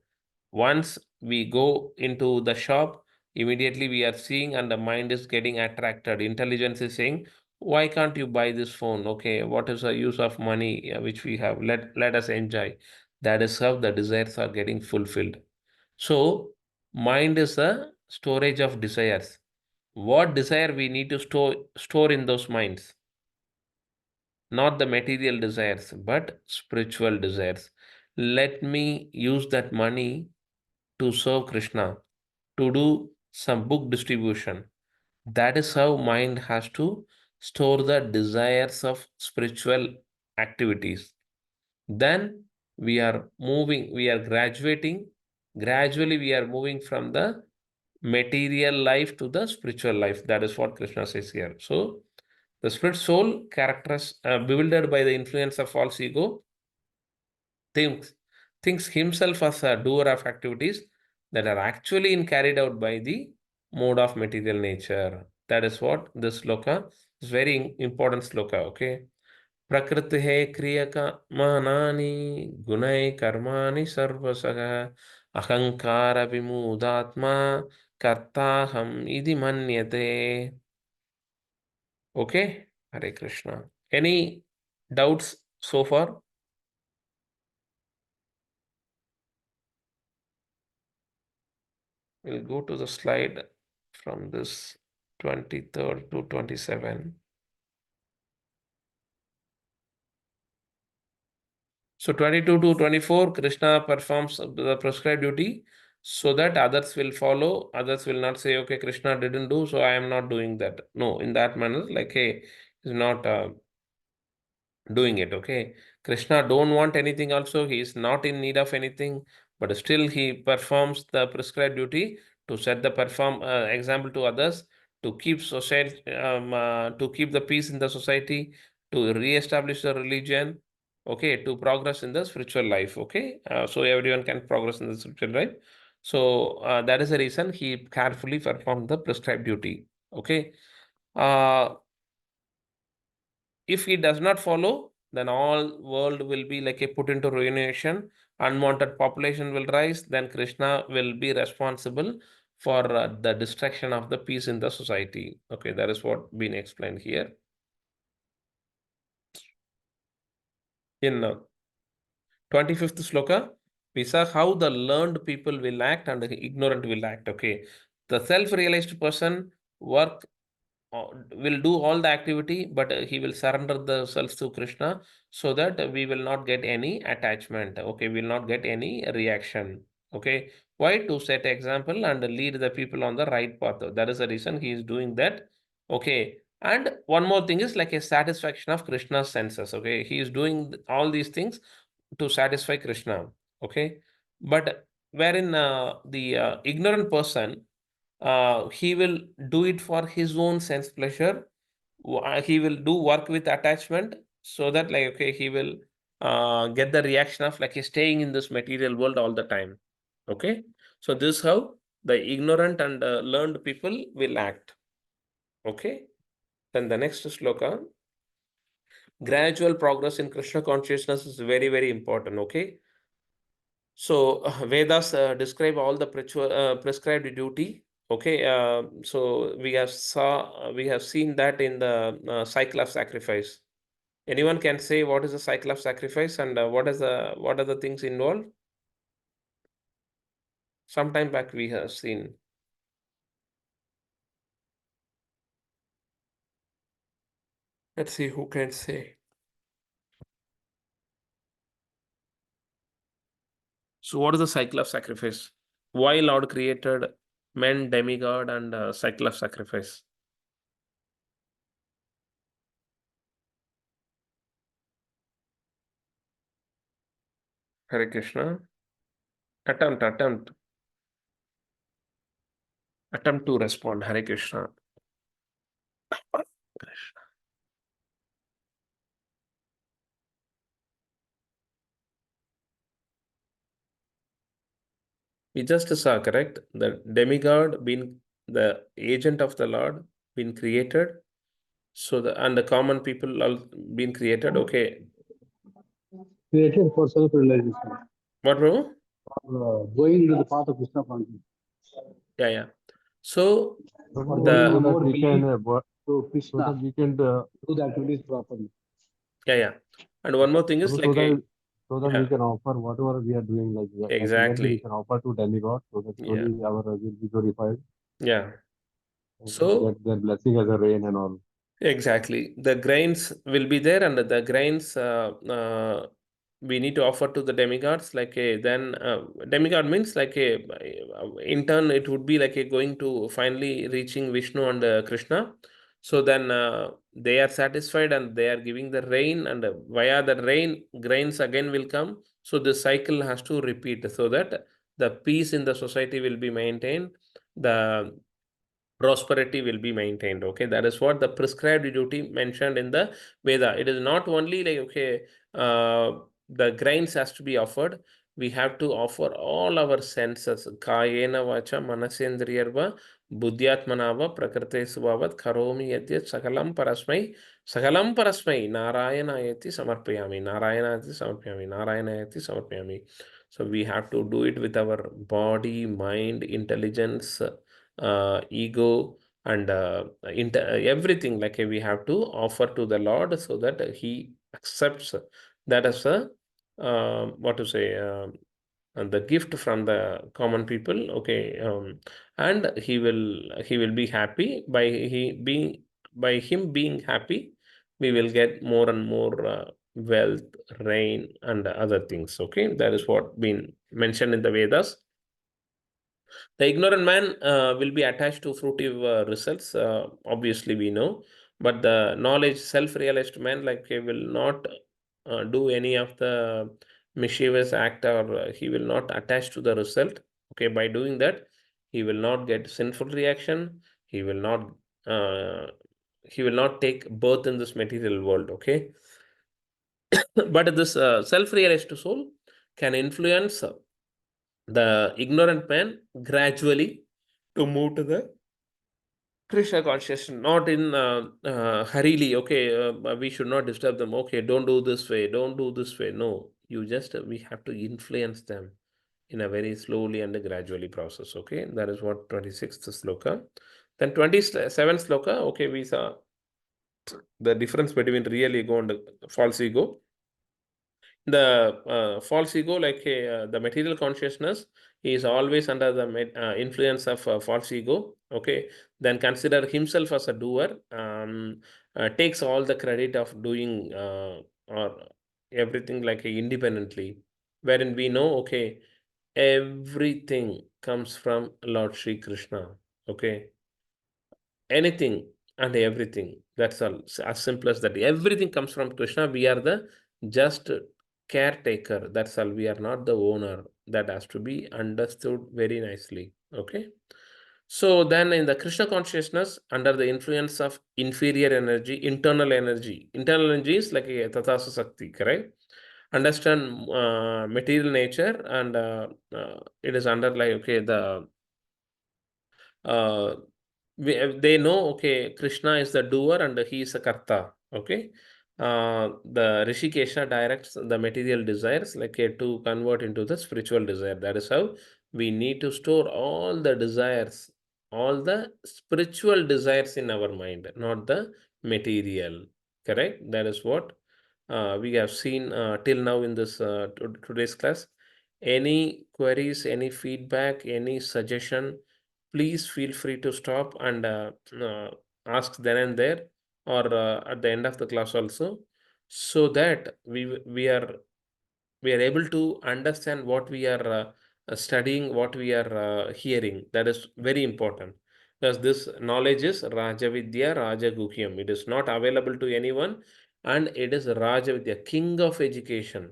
Once we go into the shop, immediately we are seeing and the mind is getting attracted. Intelligence is saying, why can't you buy this phone? Okay, what is the use of money which we have? Let us enjoy. That is how the desires are getting fulfilled. So mind is a storage of desires. What desire we need to store in those minds? Not the material desires, but spiritual desires. Let me use that money to serve Krishna, to do some book distribution. That is how mind has to store the desires of spiritual activities. Then we are moving, we are graduating. Gradually, we are moving from the material life to the spiritual life. That is what Krishna says here. So, the spirit soul, characters bewildered by the influence of false ego, thinks thinks himself as a doer of activities that are actually carried out by the mode of material nature. That is what this sloka is very important sloka, okay? Prakritihe kriyakamani gunai karmani sarvasaha ahankara vimudatma kartaham idi manyate. Okay, Hare Krishna. Any doubts so far? We'll go to the slide from this 23rd to 27. So 22 to 24, Krishna performs the prescribed duty so that others will follow. Others will not say, okay, Krishna didn't do, so I am not doing that. No, in that manner, like, hey, he's not doing it, okay? Krishna don't want anything also. He is not in need of anything, but still he performs the prescribed duty to set the example to others, to keep society, to keep the peace in the society, to re-establish the religion, okay, to progress in the spiritual life, okay? So everyone can progress in the spiritual life. So that is the reason he carefully performed the prescribed duty, okay? If he does not follow, then all world will be like a put into ruination, unwanted population will rise, then Krishna will be responsible for the destruction of the peace in the society. Okay, that is what been explained here. In 25th sloka, we saw how the learned people will act and the ignorant will act. Okay, the self-realized person will do all the activity, but he will surrender the self to Krishna so that we will not get any attachment. Okay, we will not get any reaction. Okay, why? To set example and lead the people on the right path. That is the reason he is doing that. Okay, and one more thing is like a satisfaction of Krishna's senses. Okay, he is doing all these things to satisfy Krishna. Okay, but wherein the ignorant person, he will do it for his own sense pleasure. He will do work with attachment so that, like, okay, he will get the reaction of like he's staying in this material world all the time. Okay, so this is how the ignorant and learned people will act. Okay, then the next sloka, gradual progress in Krishna consciousness is very, very important. Okay, so Vedas describe all the prescribed duty. Okay, so we have seen that in the cycle of sacrifice. Anyone can say what is the cycle of sacrifice and what are the things involved? Sometime back we have seen. Let's see who can say. So what is the cycle of sacrifice? Why Lord created men, demigod, and cycle of sacrifice? Hare Krishna. Attempt to respond. Hare Krishna. We just saw, correct? The demigod being the agent of the Lord, been created. So and the common people all been created. Okay. Created for self-realization. What, bro? Going into the path of Krishna consciousness. Yeah. So So that we can so that we can do the activities properly. Yeah. And one more thing is So like that we can offer whatever we are doing, like exactly. we can offer to demigod, so that slowly our will be glorified. Yeah. And So get their blessing as a rain and all. exactly, the grains will be there, and the grains we need to offer to the demigods. Like a then demigod means like a in turn it would be like a going to finally reaching Vishnu and Krishna. So then they are satisfied and they are giving the rain, and via the rain, grains again will come. So this cycle has to repeat so that the peace in the society will be maintained. The prosperity will be maintained. Okay, that is what the prescribed duty mentioned in the Veda. It is not only like, okay, the grains has to be offered. we have to offer all our senses. Kayena vacha manasendriyarva buddhyatmanava prakrite subhavat karomi yadyat sakalam parasmai narayanayati samarpayami narayanayati samarpayami. So we have to do it with our body, mind, intelligence, ego, and everything. Like we have to offer to the Lord so that He accepts that as a what to say, and the gift from the common people. Okay, and he will be happy by him being happy. We will get more and more wealth, rain, and other things. Okay, that is what been mentioned in the Vedas. The ignorant man will be attached to fruitive results, obviously, we know. But the knowledge, self-realized man, like he will not do any of the mischievous act, or he will not attach to the result. Okay, by doing that, he will not get sinful reaction. He will not. He will not take birth in this material world. Okay, but this self-realized soul can influence the ignorant man gradually to move to the Krishna consciousness, not in hurriedly. Okay, we should not disturb them. Okay, don't do this way, don't do this way. No, you just we have to influence them in a very slowly and gradually process. Okay, that is what 26th sloka. Then 27th sloka. Okay, we saw the difference between real ego and false ego. The false ego, like the material consciousness, is always under the influence of false ego. Okay, then consider himself as a doer, takes all the credit of doing or everything like independently, wherein we know, okay, everything comes from Lord Sri Krishna. Okay, anything and everything, that's all. As simple as that. Everything comes from Krishna. We are the just caretaker, that's all. We are not the owner. That has to be understood very nicely. Okay, so then in the Krishna consciousness, under the influence of inferior energy, internal energy is like a tatasa sakti, correct? Understand material nature, and it is under like, okay, the uh, they know, okay, Krishna is the doer and he is a karta. Okay, the Rishikesha directs the material desires like to convert into the spiritual desire. That is how we need to store all the desires, all the spiritual desires in our mind, not the material. Correct? That is what we have seen till now in this today's class. Any queries, any feedback, any suggestion, please feel free to stop and ask then and there, or at the end of the class also, so that we are able to understand what we are studying, what we are hearing. That is very important, because this knowledge is Rajavidya Rajaguhyam. It is not available to anyone, and it is Rajavidya, king of education.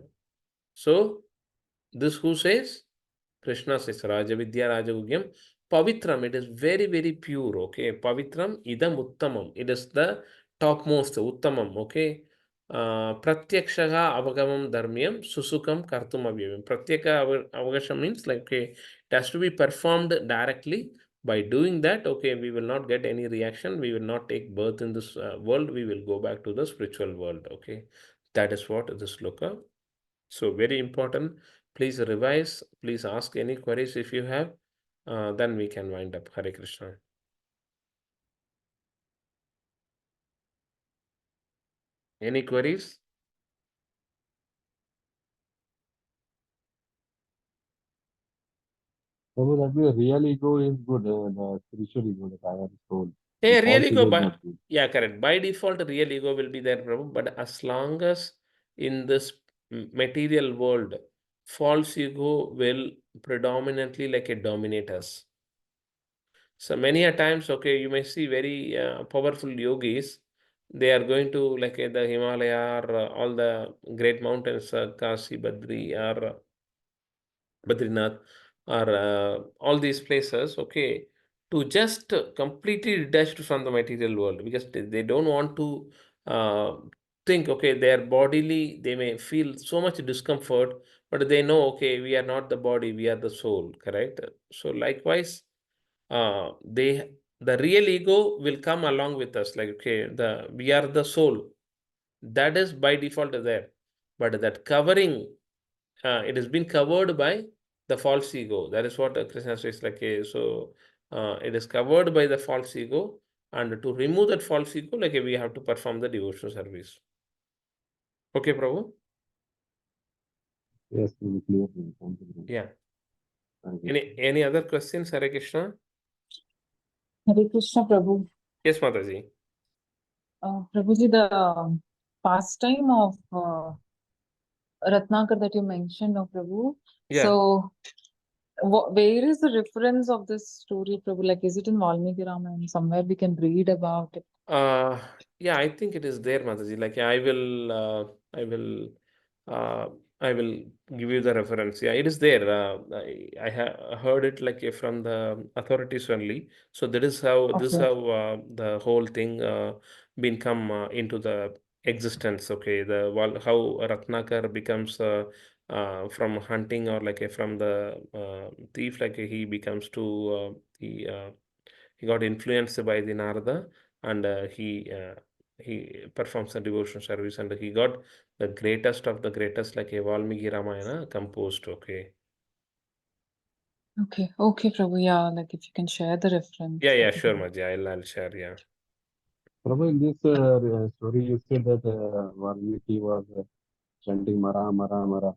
So this who says? Krishna says Rajavidya Rajaguhyam. Pavitram, it is very, very pure. Okay. Pavitram idam uttamam. It is the topmost, uttamam. Okay. Pratyakshaha avagamam dharmyam susukam kartum avyayam. Pratyaka avagasham means like, okay, it has to be performed directly. By doing that, okay, we will not get any reaction. We will not take birth in this world. We will go back to the spiritual world. Okay. That is what this sloka. So very important. Please revise. Please ask any queries if you have. Then we can wind up. Hare Krishna. Any queries? So that means real ego is good, the spiritual ego, the I am soul. Hey, The real false ego is by not good. yeah, correct. By default, real ego will be there, Prabhu. But as long as in this material world, false ego will predominantly like a dominate us. So many a times, okay, you may see very powerful yogis. They are going to like the Himalaya, or all the great mountains, Kasi, Badri, or Badrinath, or all these places, okay, to just completely detached from the material world, because they don't want to uh, think, okay, their bodily, they may feel so much discomfort, but they know, okay, we are not the body, we are the soul, correct? So likewise, the real ego will come along with us, like, okay, we are the soul. That is by default there. But that covering, it has been covered by the false ego. That is what Krishna says, like, so it is covered by the false ego. And to remove that false ego, like, we have to perform the devotional service. Okay, Prabhu? Yes, very clear. Thank you. Yeah. Thank you. Any other questions, Hare Krishna? Hare Krishna, Prabhu. Yes, Mataji. Prabhuji, the pastime of Ratnakar that you mentioned, no, Prabhu. Yeah. So, where is the reference of this story, Prabhu? Like, is it in Valmiki Ramayana? Somewhere we can read about it. Yeah, I think it is there, Mataji. Like, uh, I will give you the reference. Yeah, it is there. I heard it like from the authorities only. So that is how this is Okay. how the whole thing been come into the existence. Okay, how Ratnakar becomes from hunting, or like from the thief, like he becomes to he got influenced by the Narada, and he performs a devotion service, and he got the greatest of the greatest, like a Valmiki Ramayana composed. Okay. Okay. Okay, Prabhu. Yeah, like if you can share the reference. Yeah, that would sure, be- Maji. I'll share. Yeah. Prabhu, in this story, you said that Valmiki was chanting Mara, Mara, Mara.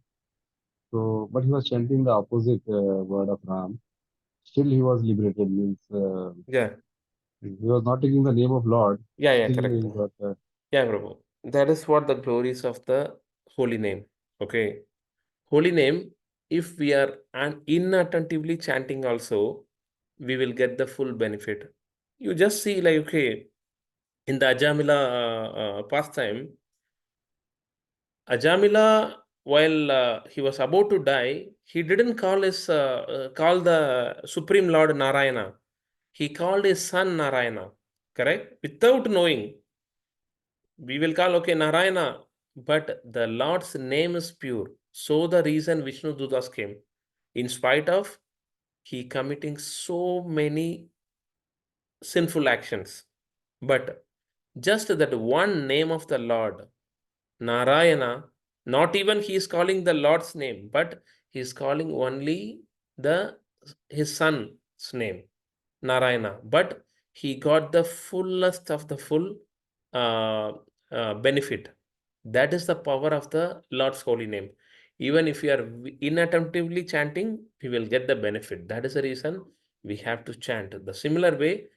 So, but he was chanting the opposite word of Ram. Still, he was liberated. Means Yeah. he was not taking the name of Lord. Yeah, Still, correct. he got. Yeah, Prabhu. That is what the glories of the holy name. Okay. Holy name, if we are inattentively chanting also, we will get the full benefit. You just see, like, okay, in the Ajamila pastime, Ajamila, while he was about to die, he didn't call the Supreme Lord Narayana. He called his son Narayana, correct? Without knowing, we will call, okay, Narayana, but the Lord's name is pure. So the reason Vishnu Dudas came, in spite of he committing so many sinful actions, but just that one name of the Lord, Narayana, not even he is calling the Lord's name, but he is calling only the his son's name, Narayana. But he got the fullest of the full uh, benefit. That is the power of the Lord's holy name. Even if you are inattentively chanting, we will get the benefit. That is the reason we have to chant. The similar way,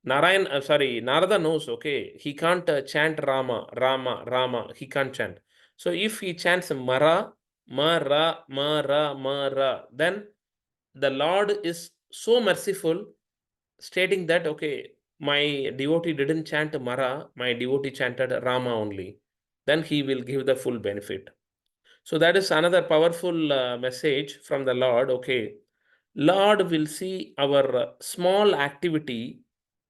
Narada knows, okay, he can't chant Rama, Rama, Rama, he can't chant. So if he chants Mara, Mara, Mara, Mara, then the Lord is so merciful, stating that, okay, my devotee didn't chant Mara, my devotee chanted Rama only. Then he will give the full benefit. So that is another powerful message from the Lord. Okay, Lord will see our small activity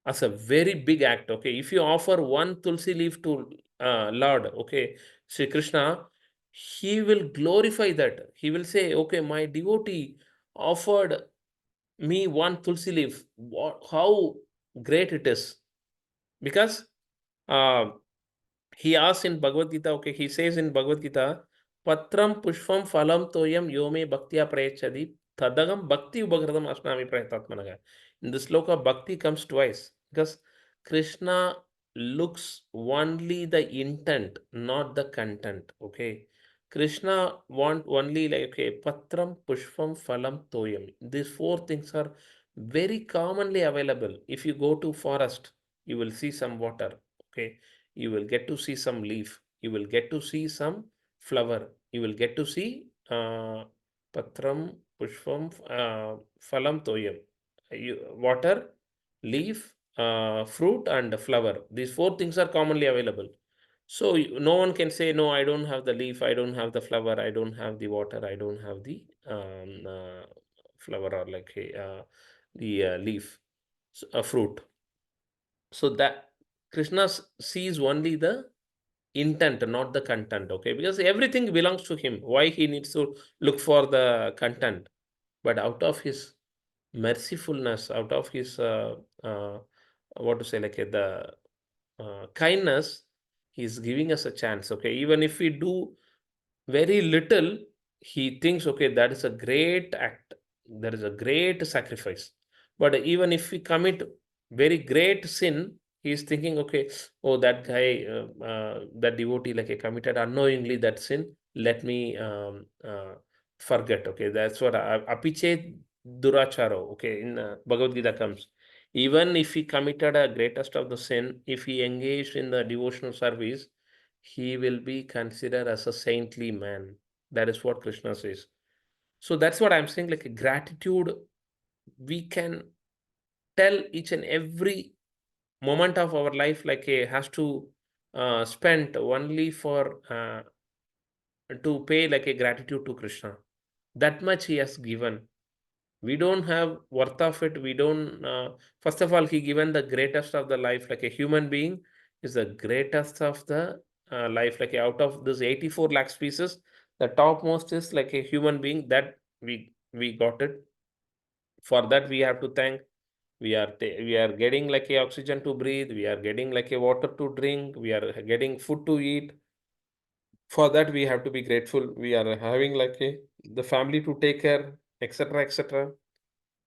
as a very big act. Okay, if you offer one tulsi leaf to Lord, okay, Sri Krishna, he will glorify that. He will say, okay, my devotee offered me one tulsi leaf. How great it is! Because uh, he asks in Bhagavad Gita, okay, he says in Bhagavad Gita, Patram Pushpam Phalam Toyam Yome Bhaktya Prayachadi Tadagam Bhakti Ubhagradam Asnami Prayatatmanaga. In this sloka, Bhakti comes twice because Krishna looks only the intent, not the content. Okay. Krishna want only like, okay, Patram Pushpam Phalam Toyam. These four things are very commonly available. If you go to forest, you will see some water. Okay, you will get to see some leaf, you will get to see some flower, you will get to see patram, pushpam, phalam, toyam, water, leaf, fruit, and flower. These four things are commonly available. So no one can say, no, I don't have the leaf, I don't have the flower, I don't have the water, I don't have the flower, or like the leaf, fruit. So that Krishna sees only the intent, not the content, okay? Because everything belongs to him. Why he needs to look for the content? But out of his mercifulness, out of his what to say, like the kindness, he's giving us a chance, okay? Even if we do very little, he thinks, okay, that is a great act, that is a great sacrifice. But even if we commit very great sin, he's thinking, okay, oh, that guy, that devotee, like committed unknowingly that sin, let me forget, okay? That's what apiche duracharo, okay, in Bhagavad Gita comes. Even if he committed a greatest of the sin, if he engaged in the devotional service, he will be considered as a saintly man. That is what Krishna says. So that's what I'm saying, like gratitude, we can tell each and every moment of our life, like has to spend only for to pay like a gratitude to Krishna. That much he has given. We don't have worth of it. We don't, first of all, he given the greatest of the life, like a human being is the greatest of the life. Like out of this 84 lakh species, the topmost is like a human being that we got it. For that, we have to thank. We are getting like a oxygen to breathe. We are getting like a water to drink. We are getting food to eat. For that, we have to be grateful. We are having like a the family to take care, etc., etc.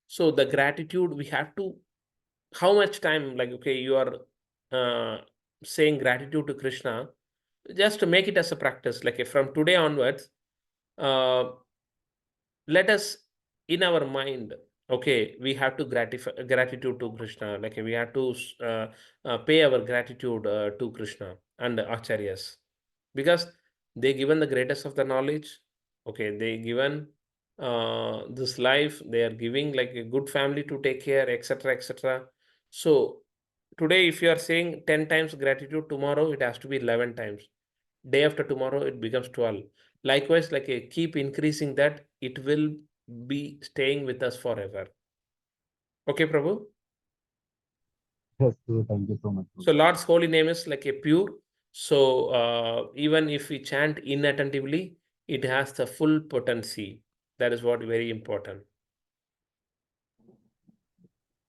So the gratitude we have to, how much time, like, okay, you are saying gratitude to Krishna, just to make it as a practice, like from today onwards, uh, let us in our mind, okay, we have to gratify gratitude to Krishna, like we have to pay our gratitude to Krishna and the acharyas, because they given the greatest of the knowledge, okay, they given this life, they are giving like a good family to take care, etc., etc. So today if you are saying 10 times gratitude, tomorrow it has to be 11 times, day after tomorrow it becomes 12. Likewise, like a keep increasing that, it will be staying with us forever. Okay, Prabhu? Yes, Guru, thank you so much, So Guru. Lord's holy name is like a pure. So even if we chant inattentively, it has the full potency. That is what very important.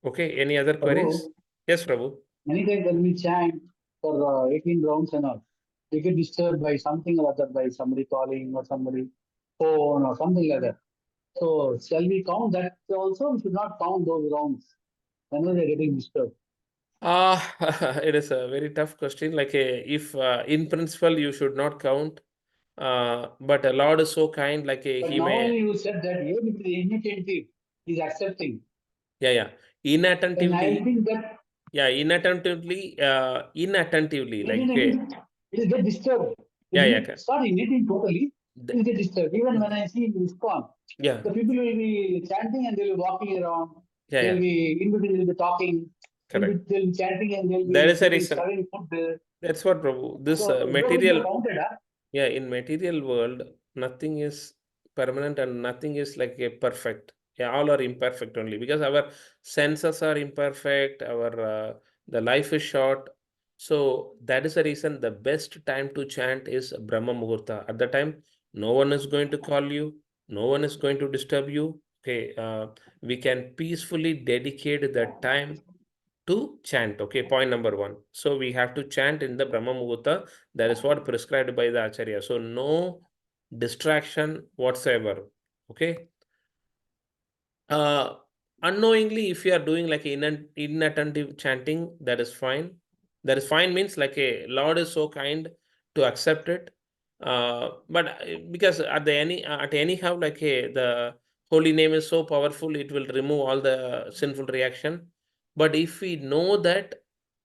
Okay, any other queries? Prabhu, Yes, Prabhu. many times when we chant for 18 rounds and all, we get disturbed by something or other, by somebody calling or somebody phone or something like that. So shall we count that also? We should not count those rounds whenever they're getting disturbed. It is a very tough question. Like if in principle you should not count, but the Lord is so kind, like But he now may, you said that even if it is inattentive, is accepting. yeah, Then I inattentively, think that yeah, inattentively, it like will get disturbed. It yeah, will yeah, get start emitting totally. It will get disturbed. Even when I see in ISKCON, yeah, the people will be chanting and they'll be walking around. yeah, They'll yeah, be in between, they'll be talking. correct. They'll be chanting and they'll That be is a people reason. serving food. That's what, Prabhu. This So those things are material, counted, huh? yeah, in material world, nothing is permanent and nothing is like a perfect. Yeah, all are imperfect only because our senses are imperfect. Our the life is short. So that is the reason the best time to chant is Brahma Muhurta. At the time, no one is going to call you. No one is going to disturb you. Okay, we can peacefully dedicate that time to chant. Okay, point number one. So we have to chant in the Brahma Muhurta. That is what prescribed by the Acharya. So no distraction whatsoever. Okay. Uh, Unknowingly, if you are doing like inattentive chanting, that is fine. That is fine means like a Lord is so kind to accept it. But because at anyhow, like the holy name is so powerful, it will remove all the sinful reaction. But if we know that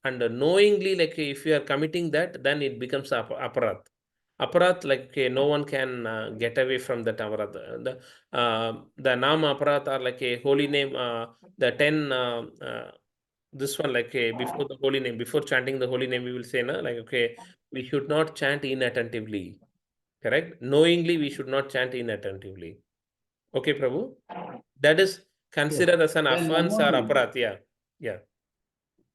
and knowingly, like if you are committing that, then it becomes aparat. Aparat, like no one can get away from that aparat. The Nama Aparat are like a holy name, the 10, this one, like before the holy name, before chanting the holy name, we will say, na, like, okay, we should not chant inattentively. Correct? Knowingly, we should not chant inattentively. Okay, Prabhu? That is Yes. considered as an Then one offense more or thing. aparat. Yeah. Yeah.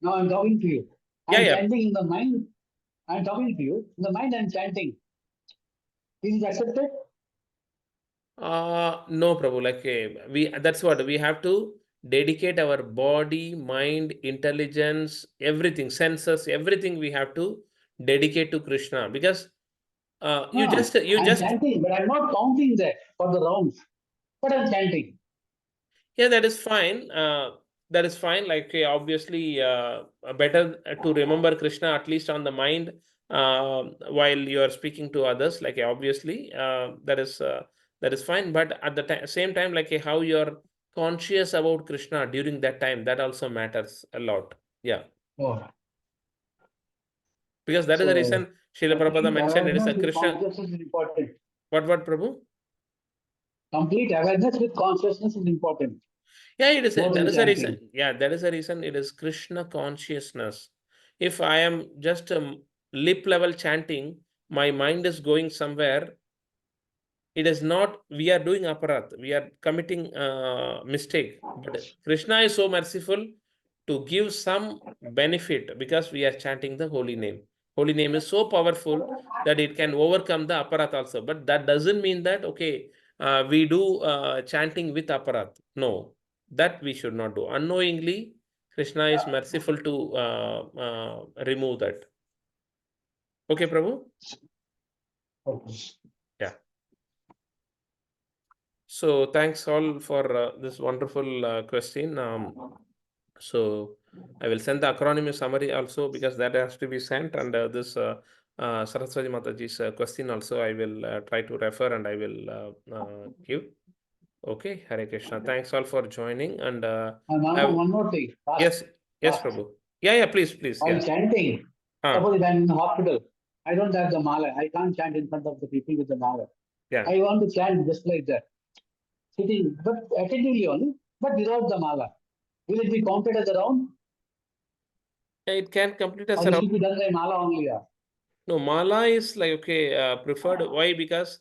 Now I'm talking to you. Yeah. I'm Yeah. chanting in the mind. I'm talking to you. In the mind, I'm chanting. Is it accepted? No, Prabhu. That's what we have to dedicate our body, mind, intelligence, everything, senses, everything we have to dedicate to Krishna because you No, you I'm just chanting, but I'm not counting that for the rounds. But I'm chanting. yeah, that is fine. That is fine. Obviously, better to remember Krishna at least on the mind while you are speaking to others. Obviously, that is fine. But at the same time, how you're conscious about Krishna during that time, that also matters a lot. Yeah, Oh. because that is the So, reason Srila Prabhupada complete mentioned it is a awareness with Krishna. consciousness is important. What, Prabhu? Complete awareness with consciousness is important. Yeah, it is. More That than is a reason. chanting. Yeah, that is a reason. It is Krishna consciousness. If I am just lip level chanting, my mind is going somewhere. It is not. We are doing aparat. We are committing mistake. But Krishna is so merciful to give some benefit because we are chanting the holy name. Holy name is so powerful that it can overcome the aparat also. But that doesn't mean that okay, we do chanting with aparat. No, that we should not do. Unknowingly, Krishna is merciful to remove that. Okay, Prabhu? Okay. Yeah. So thanks all for this wonderful question. So I will send the acronym summary also because that has to be sent, and this Saraswati Mataji's question also I will try to refer and I will give. Okay, Hare Krishna. Thanks all for joining and Now, one more thing. yes, Prabhu. Yeah, please, While yeah. chanting, suppose if I'm in the hospital, I don't have the mala. I can't chant in front of the people with the mala. Yeah. I want to chant just like that, sitting, but attentively only, but without the mala. Will it be counted as a round? It can complete as Or a it round. should be done by mala only? Yeah. No, mala is preferred. Why? Because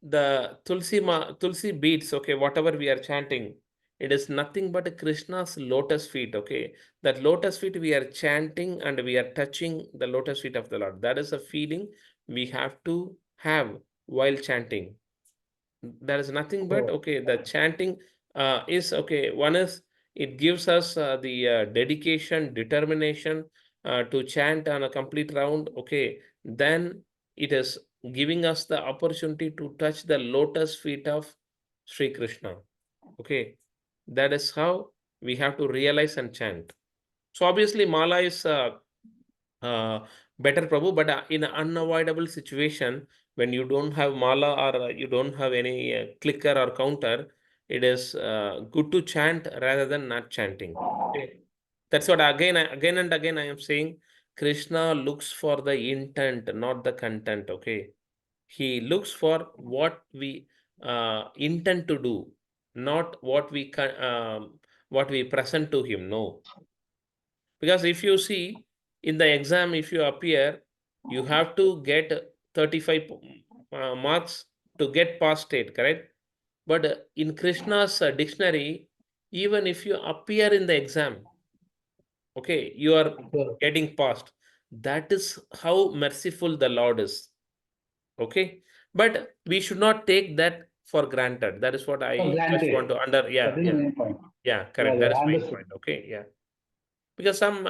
the tulsi beads, okay, whatever we are chanting, it is nothing but Krishna's lotus feet, okay. That lotus feet we are chanting and we are touching the lotus feet of the Lord. That is a feeling we have to have while chanting. There is nothing but okay, the chanting is okay. One is it gives us the dedication, determination to chant on a complete round. Okay, then it is giving us the opportunity to touch the lotus feet of Sri Krishna. Okay, that is how we have to realize and chant. So obviously, mala is better, Prabhu, but in an unavoidable situation, when you don't have mala or you don't have any clicker or counter, it is good to chant rather than not chanting. Okay. That's what again and again I am saying. Krishna looks for the intent, not the content. Okay. He looks for what we intend to do, not what we present to him. No. Because if you see in the exam, if you appear, you have to get 35 marks to get pass state, correct? But in Krishna's dictionary, even if you appear in the exam, okay, you are getting passed. That is how merciful the Lord is. Okay. But we should not take that for granted. That is what For I just want granted. to That is the main point. correct. That is I my understood. point. Okay. Yeah. Because some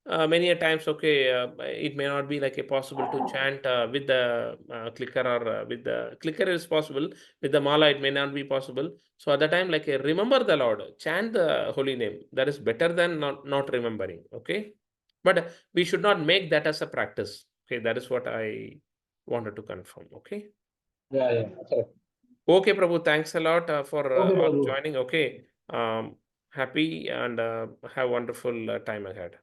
many a times okay it may not be like a possible to chant with the clicker or with the clicker is possible, with the mala it may not be possible. So at the time remember the Lord, chant the holy name, that is better than not remembering. Okay, but we should not make that as a practice. Okay, that is what I wanted to confirm. Okay. Yeah. Correct. Okay, Prabhu, thanks a lot for Okay, all Prabhu. joining. Okay, happy and have wonderful time ahead.